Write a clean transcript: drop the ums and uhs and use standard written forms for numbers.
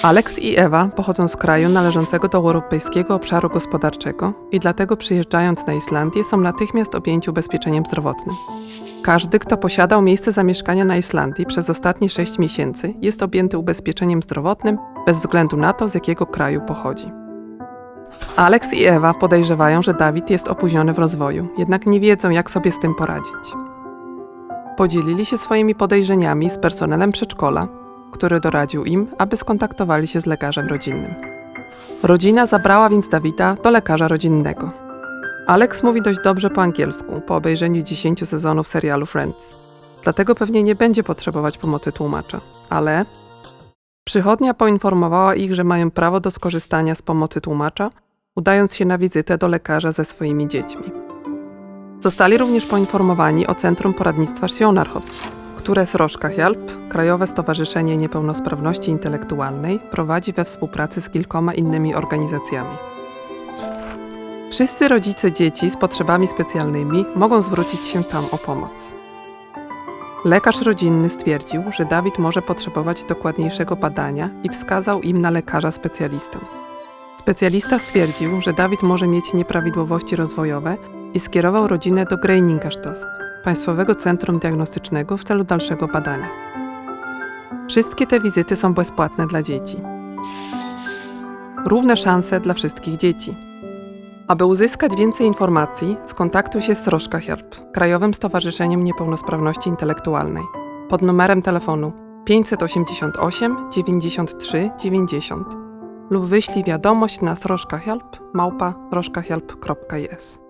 Alex i Ewa pochodzą z kraju należącego do Europejskiego Obszaru Gospodarczego i dlatego przyjeżdżając na Islandię są natychmiast objęci ubezpieczeniem zdrowotnym. Każdy, kto posiadał miejsce zamieszkania na Islandii przez ostatnie 6 miesięcy, jest objęty ubezpieczeniem zdrowotnym bez względu na to, z jakiego kraju pochodzi. Alex i Ewa podejrzewają, że Dawid jest opóźniony w rozwoju, jednak nie wiedzą, jak sobie z tym poradzić. Podzielili się swoimi podejrzeniami z personelem przedszkola, który doradził im, aby skontaktowali się z lekarzem rodzinnym. Rodzina zabrała więc Dawida do lekarza rodzinnego. Alex mówi dość dobrze po angielsku, po obejrzeniu 10 sezonów serialu Friends. Dlatego pewnie nie będzie potrzebować pomocy tłumacza. Ale przychodnia poinformowała ich, że mają prawo do skorzystania z pomocy tłumacza, udając się na wizytę do lekarza ze swoimi dziećmi. Zostali również poinformowani o Centrum Poradnictwa Sjónarhóll, które Þroskahjálp, Krajowe Stowarzyszenie Niepełnosprawności Intelektualnej, prowadzi we współpracy z kilkoma innymi organizacjami. Wszyscy rodzice dzieci z potrzebami specjalnymi mogą zwrócić się tam o pomoc. Lekarz rodzinny stwierdził, że Dawid może potrzebować dokładniejszego badania i wskazał im na lekarza specjalistę. Specjalista stwierdził, że Dawid może mieć nieprawidłowości rozwojowe i skierował rodzinę do Greiningarstöð, Państwowego Centrum Diagnostycznego w celu dalszego badania. Wszystkie te wizyty są bezpłatne dla dzieci. Równe szanse dla wszystkich dzieci. Aby uzyskać więcej informacji, skontaktuj się z Þroskahjálp, Krajowym Stowarzyszeniem Niepełnosprawności Intelektualnej, pod numerem telefonu 588 93 90 lub wyślij wiadomość na throskahjálp@throskahjálp.is.